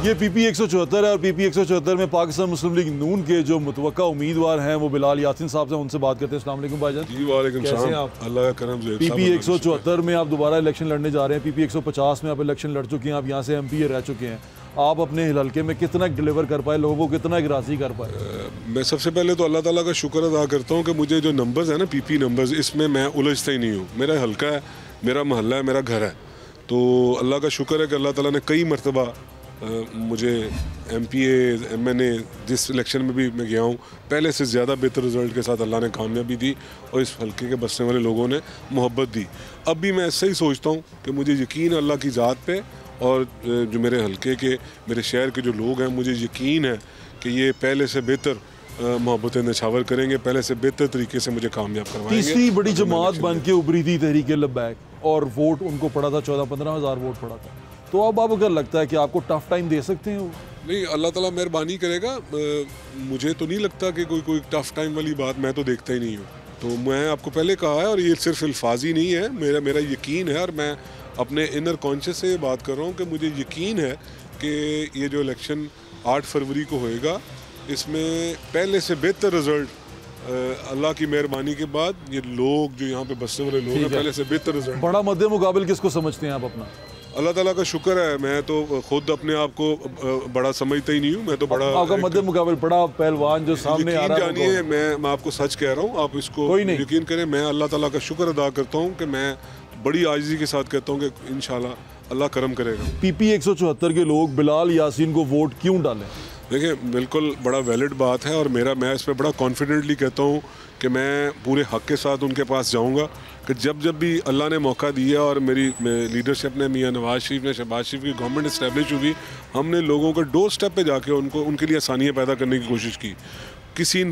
ये पीपी 174 है, और पीपी 174 में पाकिस्तान मुस्लिम लीग नून के जो मुतवक्का उम्मीदवार हैं वो बिलाल यासिन साहब से, उनसे बात करते हैं। अस्सलाम वालेकुम भाईजान। जी वालेकुम सलाम, आप? अल्लाह का करम से। पीपी 174 में आप दोबारा इलेक्शन लड़ने जा रहे हैं, पीपी 150 में आप इलेक्शन लड़ चुके हैं, आप यहाँ से MP रह चुके हैं। आप अपने हल्के में कितना डिलीवर कर पाए, लोगों को कितना राज़ी कर पाए? मैं सबसे पहले तो अल्लाह ताला का शुक्र अदा करता हूँ कि मुझे जो नंबर्स है ना, पीपी नंबर्स, इसमें मैं उलझता ही नहीं हूँ। मेरा हल्का है, मेरा मोहल्ला है, मेरा घर है, तो अल्लाह का शुक्र है कि अल्लाह ताला ने कई मरतबा मुझे MPA MNA जिस इलेक्शन में भी मैं गया हूँ, पहले से ज़्यादा बेहतर रिज़ल्ट के साथ अल्लाह ने कामयाबी दी, और इस हल्के के बसने वाले लोगों ने मोहब्बत दी। अब भी मैं ऐसे ही सोचता हूँ कि मुझे यकीन है अल्लाह की ज़ात पे, और जो मेरे हल्के के, मेरे शहर के जो लोग हैं, मुझे यकीन है कि ये पहले से बेहतर मोहब्बतें नछावर करेंगे, पहले से बेहतर तरीके से मुझे कामयाब करवाएंगे। तीसरी बड़ी जमात बन के उभरी थी तहरीक लब्बैक, और वोट उनको पड़ा था 14-15 हज़ार वोट पड़ा था। तो अब आप अगर लगता है कि आपको टफ टाइम दे सकते हैं? नहीं, अल्लाह ताला मेहरबानी करेगा। मुझे तो नहीं लगता कि कोई टफ टाइम वाली बात मैं तो देखता ही नहीं हूँ। तो मैं आपको पहले कहा है, और ये सिर्फ अल्फाज ही नहीं है, मेरा यकीन है, और मैं अपने इनर कॉन्शियस से बात कर रहा हूँ कि मुझे यकीन है कि ये जो इलेक्शन 8 फरवरी को होएगा, इसमें पहले से बेहतर रिज़ल्ट अल्लाह की मेहरबानी के बाद ये लोग जो यहाँ पे बसने वाले लोग हैं पहले से बेहतर रिजल्ट। बड़ा मध्य मुकाबल किसको समझते हैं आप अपना? अल्लाह ताला का शुक्र है, मैं तो खुद अपने आप को बड़ा समझता ही नहीं हूँ। मैं तो बड़ा आपका मध्य मुकाबल बड़ा पहलवान जो सामने आ रहा है। जानिए मैं आपको सच कह रहा हूँ, आप इसको यकीन करें। मैं अल्लाह ताला का शुक्र अदा करता हूँ कि मैं बड़ी आजिज़ी के साथ कहता हूँ कि इंशाल्लाह अल्लाह करम करेगा। PP 174 के लोग बिलाल यासीन को वोट क्यों डालें? देखिए बिल्कुल बड़ा वैलिड बात है और मैं इस पर बड़ा कॉन्फिडेंटली कहता हूँ कि मैं पूरे हक के साथ उनके पास जाऊँगा कि जब भी अल्लाह ने मौका दिया और मेरी लीडरशिप ने, मियाँ नवाज शरीफ ने, शहबाज शरीफ की गवर्नमेंट इस्टेब्लिश हुई, हमने लोगों के डोर स्टेप पे जाके उनके लिए आसानियाँ पैदा करने की कोशिश की। किसी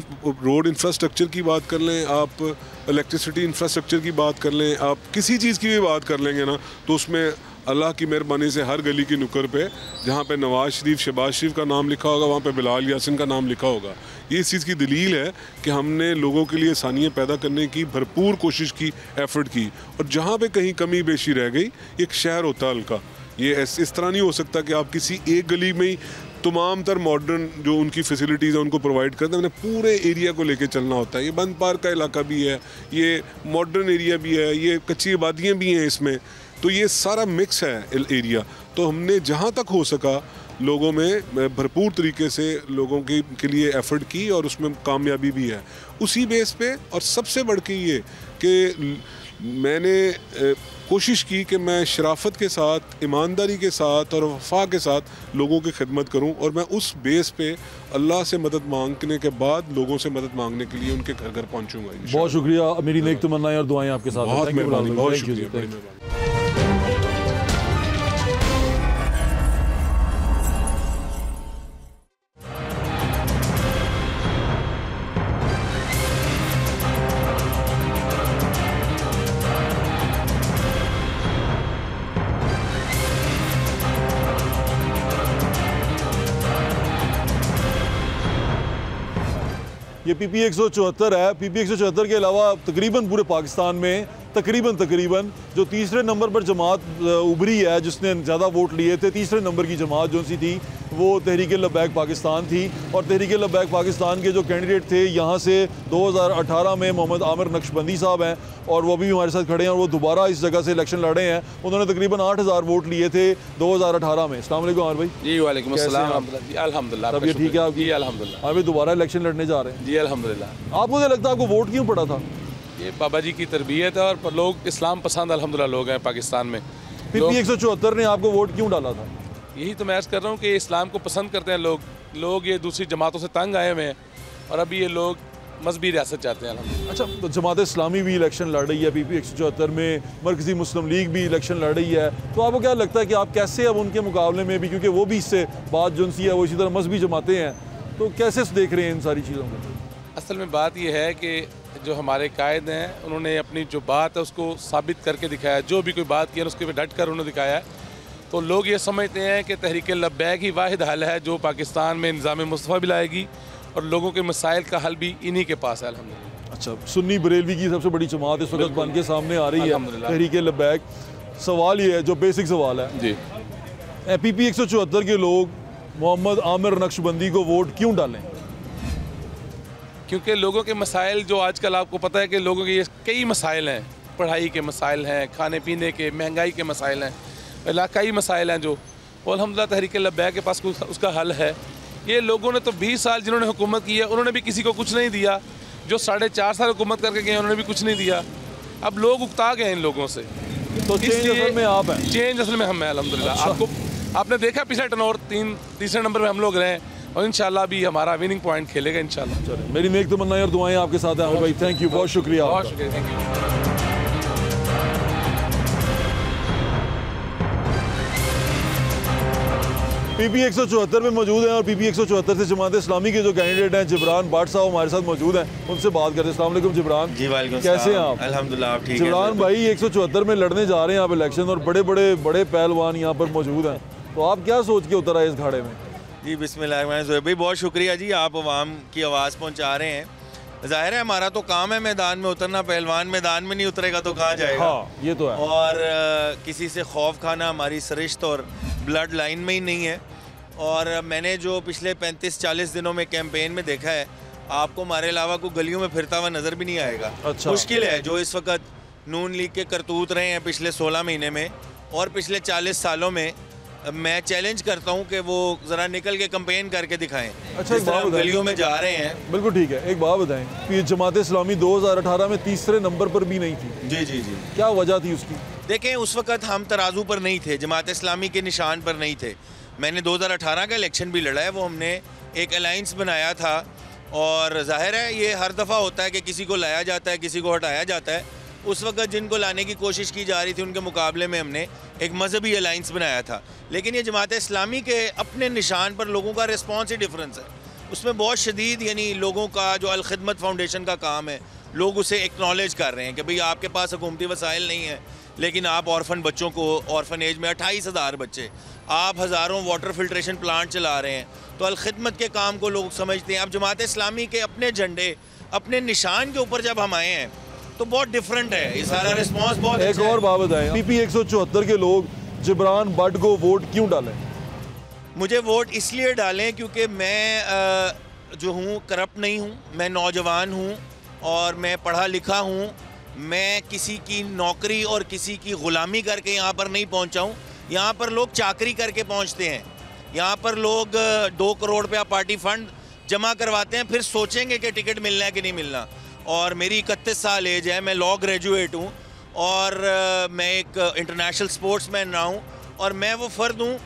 रोड इंफ्रास्ट्रक्चर की बात कर लें आप, इलेक्ट्रिसिटी इंफ्रास्ट्रक्चर की बात कर लें आप, किसी चीज़ की भी बात कर लेंगे ना तो उसमें अल्लाह की मेहरबानी से हर गली की नुक्कड़ पे जहाँ पे नवाज शरीफ, शहबाज शरीफ का नाम लिखा होगा वहाँ पे बिलाल यासीन का नाम लिखा होगा। ये इस चीज़ की दलील है कि हमने लोगों के लिए आसानियाँ पैदा करने की भरपूर कोशिश की, एफर्ट की। और जहाँ पे कहीं कमी बेशी रह गई, एक शहर होता है हल्का, ये इस तरह नहीं हो सकता कि आप किसी एक गली में ही तमाम तर मॉडर्न जो उनकी फैसिलिटीज़ हैं उनको प्रोवाइड करते हैं। पूरे एरिया को लेके चलना होता है। ये बंद पार्क का इलाका भी है, ये मॉडर्न एरिया भी है, ये कच्ची आबादियाँ भी हैं इसमें, तो ये सारा मिक्स है एरिया। तो हमने जहाँ तक हो सका लोगों में भरपूर तरीके से लोगों के लिए एफर्ट की और उसमें कामयाबी भी है। उसी बेस पे और सबसे बढ़ के ये कि मैंने कोशिश की कि मैं शराफत के साथ, ईमानदारी के साथ और वफा के साथ लोगों की खिदमत करूं और मैं उस बेस पे अल्लाह से मदद मांगने के बाद लोगों से मदद मांगने के लिए उनके घर घर पहुंचूंगा। बहुत शुक्रिया, मेरी नेक तमन्नाएं और दुआएं आपके साथ। बहुत मेहरबानी, बहुत शुक्रिया। ये PP 174 है। PP 174 के अलावा तकरीबन पूरे पाकिस्तान में तकरीबन जो तीसरे नंबर पर जमात उभरी है जिसने ज़्यादा वोट लिए थे, तीसरे नंबर की जमात जो सी थी वो तहरीक लब्बैक पाकिस्तान थी। और तहरीक लब्बैक पाकिस्तान के जो कैंडिडेट थे यहाँ से 2018 में मोहम्मद आमिर नक्शबंदी साहब हैं और वो भी हमारे साथ खड़े हैं और वो दोबारा इस जगह से इलेक्शन लड़े हैं। उन्होंने तकरीबन 8000 वोट लिए थे 2018 में। अस्सलाम वालेकुम आमिर भाई। जी वालेकुम अस्सलाम जी, अल्हम्दुलिल्लाह। तब ये ठीक है आपकी? जी अल्हम्दुलिल्लाह। आमिर दोबारा इलेक्शन लड़ने जा रहे हैं? जी अल्हम्दुलिल्लाह। आपको क्या लगता है आपको वोट क्यों पड़ा था? ये बाबा जी की तरबियत है और लोग इस्लाम पसंद अल्हम्दुलिल्लाह लोग हैं पाकिस्तान में। PP 174 ने आपको वोट क्यों डाला था? यही तो मैं अर्ज़ कर रहा हूँ कि इस्लाम को पसंद करते हैं लोग ये दूसरी जमातों से तंग आए हुए हैं और अभी ये लोग मजहबी रियासत चाहते हैं अल्हम्दुलिल्लाह। अच्छा, तो जमात इस्लामी भी इलेक्शन लड़ रही है, PP 174 में मरकज़ी मुस्लिम लीग भी इलेक्शन लड़ रही है, तो आपको क्या लगता है कि आप कैसे अब उनके मुकाबले में भी, क्योंकि वो भी इससे बात जो सी है वो इसी तरह मजहबी जमातें हैं, तो कैसे देख रहे हैं इन सारी चीज़ों को? असल में बात यह है कि जो हमारे कायद हैं उन्होंने अपनी जो बात है उसको साबित करके दिखाया। जो भी कोई बात की है उसके पे डट कर उन्होंने दिखाया है। तो लोग ये समझते हैं कि तहरीक लब्बैक ही वाहिद हल है जो पाकिस्तान में निज़ाम मुस्तफ़ा भी लाएगी और लोगों के मसाइल का हल भी इन्हीं के पास है अल्हम्दुलिल्लाह। अच्छा, सुन्नी बरेलवी की सबसे बड़ी जमात इस वक्त बन के सामने आ रही है तहरीक लब्बैक। सवाल ये है, जो बेसिक सवाल है जी, PP 174 के लोग मोहम्मद आमिर नक्शबंदी को वोट क्यों डालें? क्योंकि लोगों के मसाइल जो आजकल आपको पता है कि लोगों के ये कई मसाइल हैं, पढ़ाई के मसाइल हैं, खाने पीने के, महंगाई के मसाइल हैं, इलाकाई मसाइल हैं जो अल्हम्दुलिल्लाह तहरीक लब्बैक के पास उसका हल है। ये लोगों ने तो 20 साल जिन्होंने हुकूमत की है उन्होंने भी किसी को कुछ नहीं दिया, जो 4.5 साल हुकूमत करके गए उन्होंने भी कुछ नहीं दिया। अब लोग उकता गए इन लोगों से, तो चेंज असल में आप हैं? चेंज असल में हम हैं अल्हम्दुलिल्लाह। आपने देखा पिछले टर्नओवर तीसरे नंबर पर हम लोग रहे और इंशाल्लाह भी हमारा विनिंग पॉइंट खेलेगा इंशाल्लाह। मेरी नेक तमन्नाएं और दुआएं आपके साथ हैं भाई। थैंक यू, बहुत शुक्रिया। बहुत शुक्रिया, थैंक यू। PP 174 में मौजूद हैं और PP 174 से जमात इस्लामी के जो कैंडिडेट हैं जिब्रान बाट साहब हमारे साथ मौजूद हैं, उनसे बात करते हैं। अस्सलाम वालेकुम जिब्रान जी। वालेकुम, कैसे हैं आप? अल्हम्दुलिल्लाह आप ठीक हैं? जिब्रान भाई 174 में लड़ने जा रहे हैं आप इलेक्शन और बड़े पहलवान यहाँ पर मौजूद हैं, तो आप क्या सोच के उतर आए इस घाड़े में? जी बिस्मिल्लाह भाई, बहुत शुक्रिया जी, आप अवाम की आवाज़ पहुँचा रहे हैं। ज़ाहिर है हमारा तो काम है मैदान में उतरना, पहलवान मैदान में नहीं उतरेगा तो कहाँ जाएगा? हाँ, ये तो है। और किसी से खौफ खाना हमारी सरिश्त और ब्लड लाइन में ही नहीं है। और मैंने जो पिछले 35-40 दिनों में कैंपेन में देखा है, आपको हमारे अलावा कोई गलियों में फिरता हुआ नज़र भी नहीं आएगा। अच्छा। मुश्किल है जो इस वक्त नून लीग के करतूत रहे हैं पिछले 16 महीने में और पिछले 40 सालों में, मैं चैलेंज करता हूं कि वो ज़रा निकल के कैंपेन करके दिखाएं। अच्छा, जिस तरह गलियों में जा रहे हैं। बिल्कुल ठीक है। एक बात बताएं कि जमात इस्लामी 2018 में तीसरे नंबर पर भी नहीं थी। जी जी जी। क्या वजह थी उसकी? देखें, उस वक्त हम तराजू पर नहीं थे, जमात इस्लामी के निशान पर नहीं थे। मैंने 2018 का इलेक्शन भी लड़ा है, वो हमने एक अलायंस बनाया था और जाहिर है ये हर दफ़ा होता है कि किसी को लाया जाता है, किसी को हटाया जाता है। उस वक्त जिनको लाने की कोशिश की जा रही थी उनके मुकाबले में हमने एक मजहबी अलायंस बनाया था। लेकिन ये जमात इस्लामी के अपने निशान पर लोगों का रिस्पॉन्स ही डिफरेंस है, उसमें बहुत शदीद, यानी लोगों का जो अल खिदमत फाउंडेशन का काम है, लोग उसे एक्नॉलेज कर रहे हैं कि भाई आपके पास हुकूमती वसाइल नहीं है, लेकिन आप ऑर्फन बच्चों को, ऑर्फन एज में 28,000 बच्चे, आप हज़ारों वाटर फिल्ट्रेशन प्लांट चला रहे हैं, तो अल खिदमत के काम को लोग समझते हैं। अब जमात इस्लामी के अपने झंडे, अपने निशान के ऊपर जब हम आए हैं तो बहुत डिफरेंट है, ये सारा रिस्पॉन्स बहुत एक अच्छा और बात बताएं, पीपी 174 के लोग जिब्रान भट्ट को वोट क्यों डालें? मुझे वोट इसलिए डालें क्योंकि मैं जो हूँ करप्ट नहीं हूँ, मैं नौजवान हूँ और मैं पढ़ा लिखा हूँ। मैं किसी की नौकरी और किसी की ग़ुलामी करके यहाँ पर नहीं पहुँचा हूँ। यहाँ पर लोग चाकरी करके पहुँचते हैं। यहाँ पर लोग 2 करोड़ रुपया पार्टी फंड जमा करवाते हैं, फिर सोचेंगे कि टिकट मिलना है कि नहीं मिलना। और मेरी 31 साल एज है, मैं लॉ ग्रेजुएट हूँ और मैं एक इंटरनेशनल स्पोर्ट्समैन रहा हूँ और मैं वो फ़र्द हूँ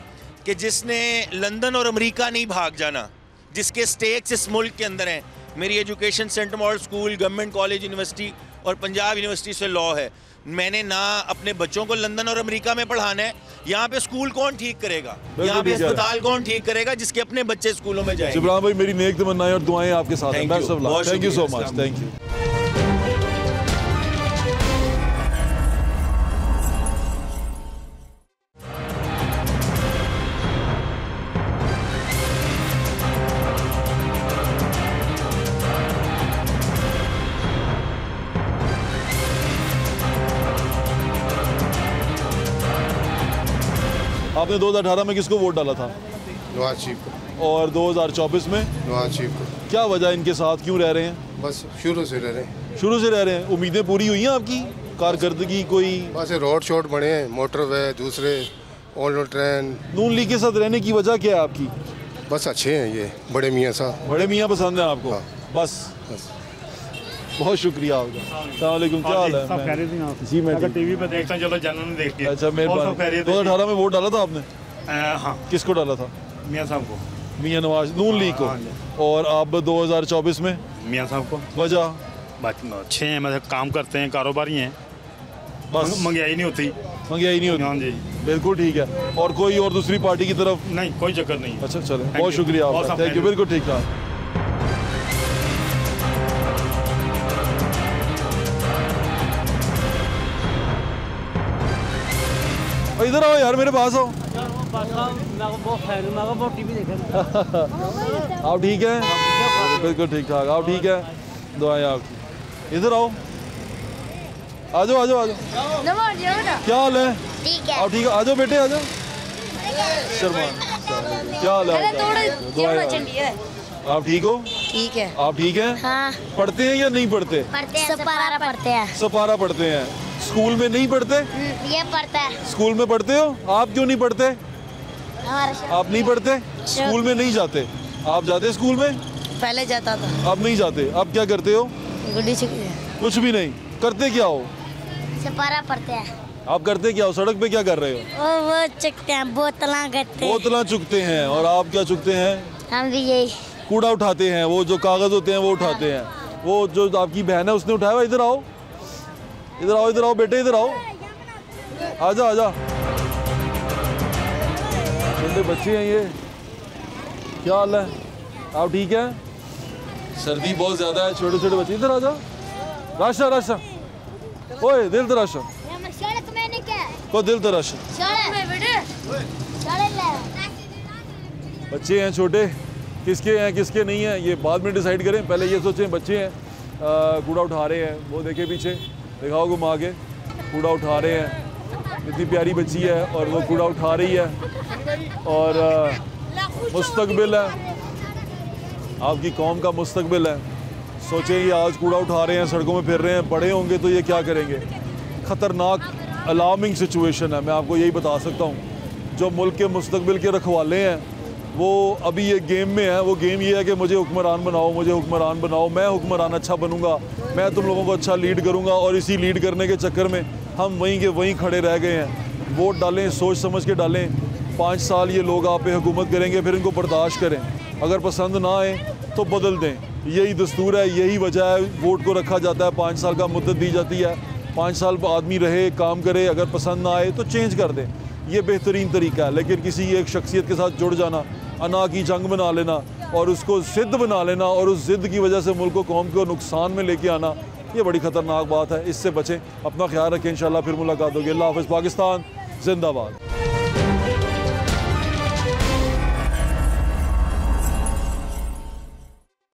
कि जिसने लंदन और अमेरिका नहीं भाग जाना, जिसके स्टेक्स इस मुल्क के अंदर हैं। मेरी education saint model school, government college, university और पंजाब यूनिवर्सिटी से लॉ है। मैंने ना अपने बच्चों को लंदन और अमेरिका में पढ़ाना है। यहाँ पे स्कूल कौन ठीक करेगा, यहाँ पे अस्पताल कौन ठीक करेगा, जिसके अपने बच्चे स्कूलों में जाएंगे। जिब्रान भाई, मेरी नेक तमन्नाएं और दुआएं आपके साथ हैं। Best of luck. Thank you so much. Thank you. आपने 2018 में किसको वोट डाला था? नवाज शरीफ को। और 2024 में? नवाज शरीफ को। क्या वजह इनके साथ क्यों रह रहे हैं? बस शुरू से रह रहे हैं। शुरू से रह रहे हैं। उम्मीदें पूरी हुई हैं आपकी? कारकर्दगी कोई? बस रोड शोड बने हैं, मोटरवे, दूसरे ऑल ट्रेन। नून लीग के साथ रहने की वजह क्या है आपकी? बस अच्छे हैं ये बड़े मियाँ साहब। बड़े मियाँ पसंद है आपको? बस बहुत शुक्रिया आपका। अस्सलाम वालेकुम, क्या हाल है? जी मैं टीवी पे देखता हूं, चलो चैनल में देखते हैं। अच्छा, मेहरबानी। 2018 में वोट डाला था आपने? हाँ। किसको डाला था? मियाँ साहब को। मियाँ नवाज, नून लीग को। और आप 2024 में? मियाँ साहब को। वजह? बाकी अच्छे हैं, मतलब काम करते हैं, कारोबारी हैं, बस महंगाई नहीं होती। महंगाई नहीं होती? हाँ जी, बिल्कुल ठीक है। और कोई और दूसरी पार्टी की तरफ? नहीं, कोई चक्कर नहीं। अच्छा चले, बहुत शुक्रिया आपका। Thank you. बिल्कुल ठीक ठाक। इधर आओ यार, मेरे पास आओ। आप ठीक है? बिल्कुल ठीक ठाक। आप ठीक है? दुआएं आपकी। इधर आओ, आ जाओ आ जाओ आ जाओ। क्या हाल है? ठीक है। आप ठीक है? आ जाओ बेटे, आ जाओ। शर्मा, क्या हाल है? आप ठीक हो? ठीक है। आप ठीक है? हाँ। पढ़ते हैं या नहीं पढ़ते? पढ़ते हैं, सपारा पढ़ते हैं। सपारा पढ़ते हैं। स्कूल में नहीं पढ़ते? ये पढ़ता है। स्कूल में पढ़ते हो? आप क्यों नहीं पढ़ते? आप नहीं पढ़ते? स्कूल में नहीं जाते? आप जाते स्कूल में? पहले जाता था। अब नहीं जाते? अब क्या करते हो? गुड्डी चुकी। कुछ भी नहीं करते। क्या हो? सपारा पढ़ते हैं। आप करते क्या हो? सड़क पे क्या कर रहे हो? वो चुकते हैं, बोतला करते हैं। बोतला चुकते हैं। और आप क्या चुकते हैं? हम भी यही कूड़ा उठाते हैं। वो जो कागज होते हैं वो उठाते हैं। वो जो आपकी बहन है उसने उठाया हुआ। इधर आओ, इधर आओ, इधर आओ बेटे, इधर आओ। आजा आजा। छोटे बच्चे हैं ये। क्या हाल है? आप ठीक है? सर्दी बहुत ज्यादा है, छोटे छोटे बच्चे। इधर आजा। राशा राशा, ओए दिल तराशा को, दिल तराशा। बच्चे हैं छोटे, किसके हैं किसके नहीं है ये बाद में डिसाइड करें। पहले ये सोचें बच्चे हैं, कूड़ा उठा रहे हैं। वो देखे पीछे, दिखाओ घुमा के, कूड़ा उठा रहे हैं। इतनी प्यारी बच्ची है और वो कूड़ा उठा रही है। और मुस्तकबिल है, आपकी कौम का मुस्तकबिल है। सोचें ये आज कूड़ा उठा रहे हैं, सड़कों में फिर रहे हैं, बड़े होंगे तो ये क्या करेंगे। ख़तरनाक अलार्मिंग सिचुएशन है, मैं आपको यही बता सकता हूँ। जो मुल्क के मुस्तकबिल के रखवाले हैं वो अभी ये गेम में है। वो गेम ये है कि मुझे हुक्मरान बनाओ, मुझे हुक्मरान बनाओ, मैं हुक्मरान अच्छा बनूंगा, मैं तुम लोगों को अच्छा लीड करूंगा। और इसी लीड करने के चक्कर में हम वहीं के वहीं खड़े रह गए हैं। वोट डालें, सोच समझ के डालें। 5 साल ये लोग आप पे हुकूमत करेंगे, फिर इनको बर्दाश्त करें। अगर पसंद ना आए तो बदल दें, यही दस्तूर है, यही वजह है वोट को रखा जाता है। 5 साल का मुद्दत दी जाती है, 5 साल आदमी रहे, काम करे, अगर पसंद ना आए तो चेंज कर दें। ये बेहतरीन तरीका है। लेकिन किसी एक शख्सियत के साथ जुड़ जाना, अना की जंग बना लेना और उसको ज़िद्द बना लेना और उस ज़िद्द की वजह से मुल्क को, कौम को नुकसान में लेके आना, ये बड़ी ख़तरनाक बात है। इससे बचें, अपना ख्याल रखें। इंशाल्लाह फिर मुलाकात होगी। अल्लाह हाफ़िज़। पाकिस्तान जिंदाबाद।